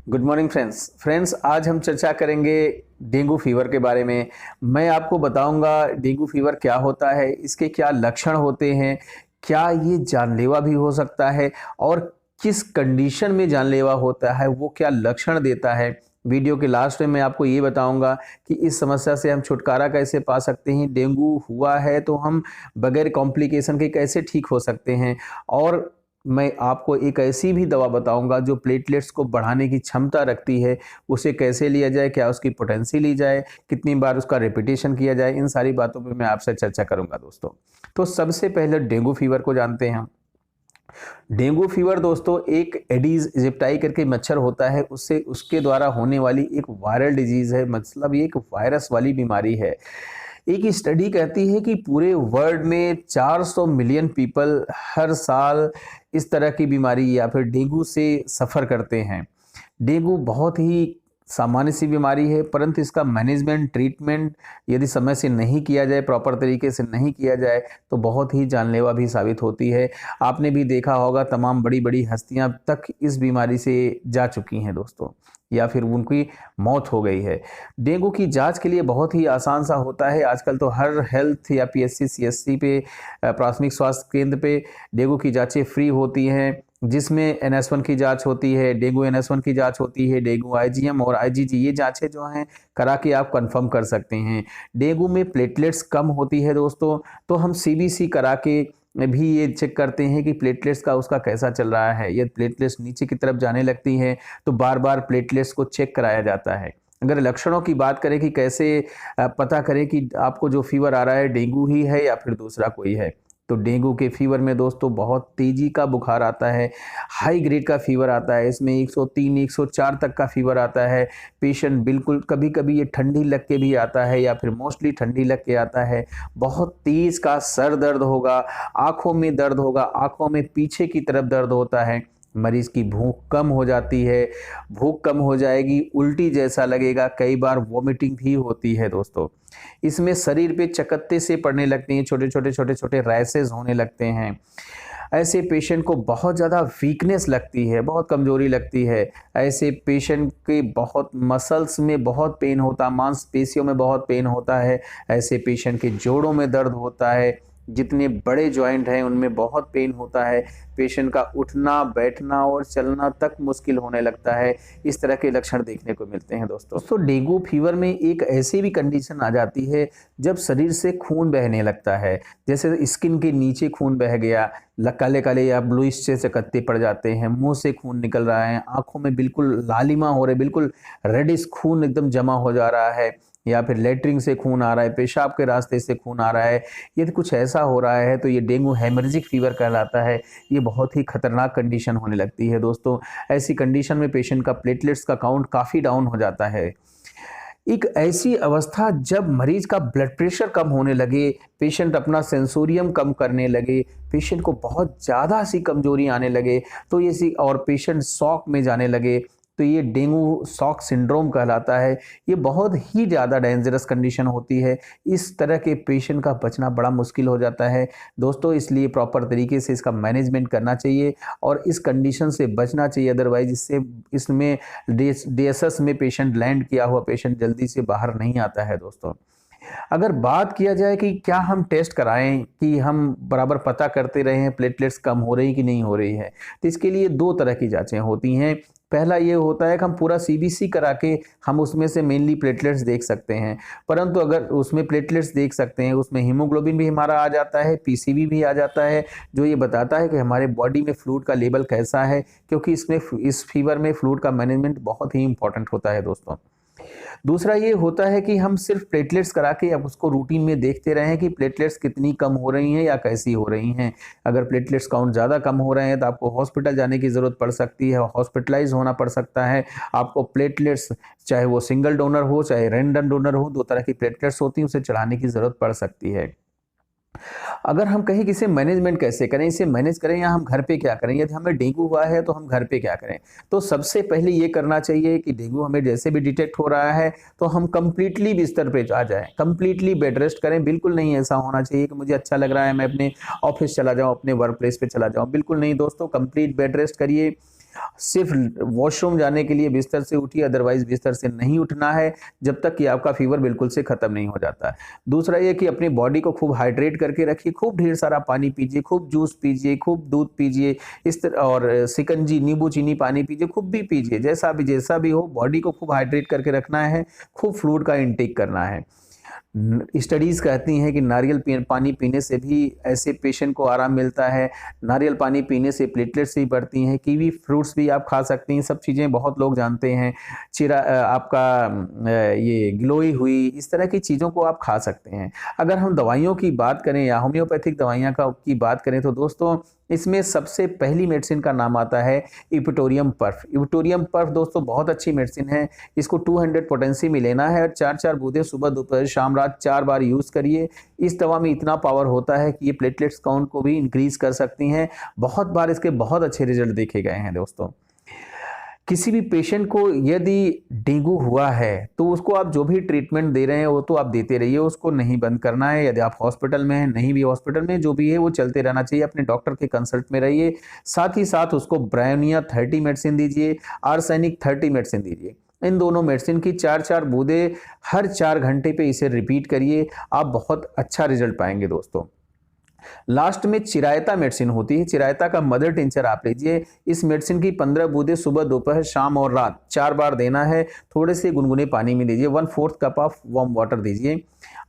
Good morning friends आज हम चर्चा करेंगे डेंगू फीवर के बारे में। मैं आपको बताऊंगा डेंगू फीवर क्या होता है, इसके क्या लक्षण होते हैं, क्या ये जानलेवा भी हो सकता है और किस कंडीशन में जानलेवा होता है, वो क्या लक्षण देता है। वीडियो के लास्ट में मैं आपको ये बताऊंगा कि इस समस्या से हम छुटकारा कैसे पा सकते हैं, डेंगू हुआ है तो हम बगैर कॉम्प्लिकेशन के कैसे ठीक हो सकते हैं, और मैं आपको एक ऐसी भी दवा बताऊंगा जो प्लेटलेट्स को बढ़ाने की क्षमता रखती है। उसे कैसे लिया जाए, क्या उसकी पोटेंसी ली जाए, कितनी बार उसका रिपीटेशन किया जाए, इन सारी बातों पे मैं आपसे चर्चा करूंगा दोस्तों। तो सबसे पहले डेंगू फीवर को जानते हैं। डेंगू फीवर दोस्तों एक एडीज इजिप्टाई करके मच्छर होता है, उससे उसके द्वारा होने वाली एक वायरल डिजीज है, मतलब ये एक वायरस वाली बीमारी है। एक स्टडी कहती है कि पूरे वर्ल्ड में 400 मिलियन पीपल हर साल इस तरह की बीमारी या फिर डेंगू से सफ़र करते हैं। डेंगू बहुत ही सामान्य सी बीमारी है, परंतु इसका मैनेजमेंट ट्रीटमेंट यदि समय से नहीं किया जाए, प्रॉपर तरीके से नहीं किया जाए तो बहुत ही जानलेवा भी साबित होती है। आपने भी देखा होगा तमाम बड़ी बड़ी हस्तियां तक इस बीमारी से जा चुकी हैं दोस्तों, या फिर उनकी मौत हो गई है। डेंगू की जांच के लिए बहुत ही आसान सा होता है। आजकल तो हर हेल्थ या पीएचसी सीएचसी पे प्राथमिक स्वास्थ्य केंद्र पे डेंगू की जांचें फ्री होती हैं, जिसमें NS1 की जांच होती है, डेंगू NS1 की जांच होती है, डेंगू IgM और IgG ये जांचें जो हैं करा के आप कंफर्म कर सकते हैं। डेंगू में प्लेटलेट्स कम होती है दोस्तों, तो हम CBC करा के भी ये चेक करते हैं कि प्लेटलेट्स का उसका कैसा चल रहा है। यदि प्लेटलेट्स नीचे की तरफ जाने लगती हैं तो बार बार प्लेटलेट्स को चेक कराया जाता है। अगर लक्षणों की बात करें कि कैसे पता करें कि आपको जो फीवर आ रहा है डेंगू ही है या फिर दूसरा कोई है, तो डेंगू के फीवर में दोस्तों बहुत तेजी का बुखार आता है, हाई ग्रेड का फीवर आता है, इसमें 103 104 तक का फीवर आता है। पेशेंट बिल्कुल कभी कभी ये ठंडी लग के भी आता है या फिर मोस्टली ठंडी लग के आता है। बहुत तेज का सर दर्द होगा, आंखों में दर्द होगा, आंखों में पीछे की तरफ दर्द होता है। मरीज की भूख कम हो जाती है, भूख कम हो जाएगी, उल्टी जैसा लगेगा, कई बार वॉमिटिंग भी होती है दोस्तों। इसमें शरीर पे चकत्ते से पड़ने लगते हैं, छोटे छोटे रैसेस होने लगते हैं। ऐसे पेशेंट को बहुत ज़्यादा वीकनेस लगती है, बहुत कमजोरी लगती है। ऐसे पेशेंट के बहुत मसल्स में बहुत पेन होता है, मांसपेशियों में बहुत पेन होता है। ऐसे पेशेंट के जोड़ों में दर्द होता है, जितने बड़े जॉइंट हैं उनमें बहुत पेन होता है। पेशेंट का उठना बैठना और चलना तक मुश्किल होने लगता है। इस तरह के लक्षण देखने को मिलते हैं दोस्तों। तो डेंगू फीवर में एक ऐसी भी कंडीशन आ जाती है जब शरीर से खून बहने लगता है, जैसे स्किन के नीचे खून बह गया, काले काले या ब्लूइश से चकत्ते पड़ जाते हैं, मुंह से खून निकल रहा है, आंखों में बिल्कुल लालिमा हो रहे, बिल्कुल रेडिश खून एकदम जमा हो जा रहा है, या फिर लेटरिन से खून आ रहा है, पेशाब के रास्ते से खून आ रहा है। यदि कुछ ऐसा हो रहा है तो ये डेंगू हेमरेजिक फीवर कहलाता है। ये बहुत ही खतरनाक कंडीशन होने लगती है दोस्तों। ऐसी कंडीशन में पेशेंट का प्लेटलेट्स का काउंट काफ़ी डाउन हो जाता है। एक ऐसी अवस्था जब मरीज का ब्लड प्रेशर कम होने लगे, पेशेंट अपना सेंसोरियम कम करने लगे, पेशेंट को बहुत ज़्यादा सी कमजोरी आने लगे, तो ये और पेशेंट शॉक में जाने लगे, तो ये डेंगू शॉक सिंड्रोम कहलाता है। ये बहुत ही ज़्यादा डेंजरस कंडीशन होती है। इस तरह के पेशेंट का बचना बड़ा मुश्किल हो जाता है दोस्तों, इसलिए प्रॉपर तरीके से इसका मैनेजमेंट करना चाहिए और इस कंडीशन से बचना चाहिए। अदरवाइज इससे इसमें DSS में पेशेंट लैंड किया हुआ पेशेंट जल्दी से बाहर नहीं आता है दोस्तों। अगर बात किया जाए कि क्या हम टेस्ट कराएं कि हम बराबर पता करते रहे हैं प्लेटलेट्स कम हो रही कि नहीं हो रही है, तो इसके लिए दो तरह की जांचें होती हैं। पहला ये होता है कि हम पूरा CBC करा के हम उसमें से मेनली प्लेटलेट्स देख सकते हैं, परंतु अगर उसमें प्लेटलेट्स देख सकते हैं, उसमें हीमोग्लोबिन भी हमारा आ जाता है, PCV भी आ जाता है, जो ये बताता है कि हमारे बॉडी में फ्लूइड का लेवल कैसा है, क्योंकि इसमें इस फीवर में फ्लूइड का मैनेजमेंट बहुत ही इंपॉर्टेंट होता है दोस्तों। दूसरा ये होता है कि हम सिर्फ प्लेटलेट्स करा के अब उसको रूटीन में देखते रहें कि प्लेटलेट्स कितनी कम हो रही हैं या कैसी हो रही हैं। अगर प्लेटलेट्स काउंट ज़्यादा कम हो रहे हैं तो आपको हॉस्पिटल जाने की ज़रूरत पड़ सकती है, हॉस्पिटलाइज होना पड़ सकता है। आपको प्लेटलेट्स, चाहे वो सिंगल डोनर हो चाहे रैंडम डोनर हो, दो तरह की प्लेटलेट्स होती हैं, उसे चढ़ाने की ज़रूरत पड़ सकती है। अगर हम कहें कि इसे मैनेजमेंट कैसे करें, इसे मैनेज करें या हम घर पे क्या करें, यदि हमें डेंगू हुआ है तो हम घर पे क्या करें, तो सबसे पहले ये करना चाहिए कि डेंगू हमें जैसे भी डिटेक्ट हो रहा है तो हम कंप्लीटली बिस्तर पे आ जाएं, कंप्लीटली बेड रेस्ट करें। बिल्कुल नहीं ऐसा होना चाहिए कि मुझे अच्छा लग रहा है मैं अपने ऑफिस चला जाऊं, अपने वर्क प्लेस पे चला जाऊं, बिल्कुल नहीं दोस्तों। कंप्लीट बेड रेस्ट करिए, सिर्फ वॉशरूम जाने के लिए बिस्तर से उठिए, अदरवाइज बिस्तर से नहीं उठना है जब तक कि आपका फीवर बिल्कुल से खत्म नहीं हो जाता। दूसरा ये कि अपनी बॉडी को खूब हाइड्रेट करके रखिए, खूब ढेर सारा पानी पीजिए, खूब जूस पीजिए, खूब दूध पीजिए, इस तरह और शिकंजी, नींबू चीनी पानी पीजिए, खूब भी पीजिए, जैसा भी हो बॉडी को खूब हाइड्रेट करके रखना है, खूब फ्लूइड का इंटेक करना है। स्टडीज़ कहती हैं कि नारियल पानी पीने से भी ऐसे पेशेंट को आराम मिलता है। नारियल पानी पीने से प्लेटलेट्स भी बढ़ती हैं। कीवी फ्रूट्स भी आप खा सकती हैं। सब चीज़ें बहुत लोग जानते हैं। आपका ये गिलोई हुई, इस तरह की चीज़ों को आप खा सकते हैं। अगर हम दवाइयों की बात करें या होम्योपैथिक दवाइयाँ की बात करें तो दोस्तों इसमें सबसे पहली मेडिसिन का नाम आता है इप्टोरियम पर्फ। इप्टोरियम पर्फ दोस्तों बहुत अच्छी मेडिसिन है। इसको 200 पोटेंसी में लेना है और 4-4 बूंदें सुबह, दोपहर, शाम, रात 4 बार यूज़ करिए। इस दवा में इतना पावर होता है कि ये प्लेटलेट्स काउंट को भी इंक्रीज़ कर सकती हैं। बहुत बार इसके बहुत अच्छे रिजल्ट देखे गए हैं दोस्तों। किसी भी पेशेंट को यदि डेंगू हुआ है तो उसको आप जो भी ट्रीटमेंट दे रहे हैं वो तो आप देते रहिए, उसको नहीं बंद करना है। यदि आप हॉस्पिटल में हैं, नहीं भी हॉस्पिटल में, जो भी है वो चलते रहना चाहिए। अपने डॉक्टर के कंसल्ट में रहिए। साथ ही साथ उसको ब्रायोनिया 30 मेडिसिन दीजिए, आर्सेनिक 30 मेडिसिन दीजिए। इन दोनों मेडिसिन की 4-4 बूंदें हर 4 घंटे पे इसे रिपीट करिए। आप बहुत अच्छा रिजल्ट पाएंगे दोस्तों। लास्ट में चिरायता मेडिसिन होती है। चिरायता का मदर टिंचर आप लीजिए। इस मेडिसिन की 15 बूंदें सुबह, दोपहर, शाम और रात 4 बार देना है। थोड़े से गुनगुने पानी में दीजिए। 1/4 कप ऑफ वार्म वाटर दीजिए।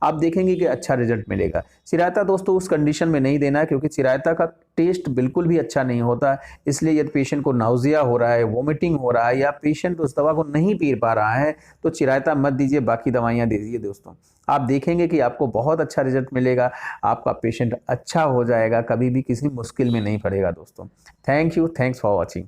आप देखेंगे कि अच्छा रिजल्ट मिलेगा। चिरायता दोस्तों उस कंडीशन में नहीं देना है क्योंकि चिरायता का टेस्ट बिल्कुल भी अच्छा नहीं होता। इसलिए यदि पेशेंट को नाउजिया हो रहा है, वोमिटिंग हो रहा है या पेशेंट उस दवा को नहीं पी पा रहा है तो चिरायता मत दीजिए, बाकी दवाइयाँ दीजिए दोस्तों। आप देखेंगे कि आपको बहुत अच्छा रिजल्ट मिलेगा। आपका पेशेंट अच्छा हो जाएगा, कभी भी किसी मुश्किल में नहीं पड़ेगा दोस्तों। Thank you, thanks for watching.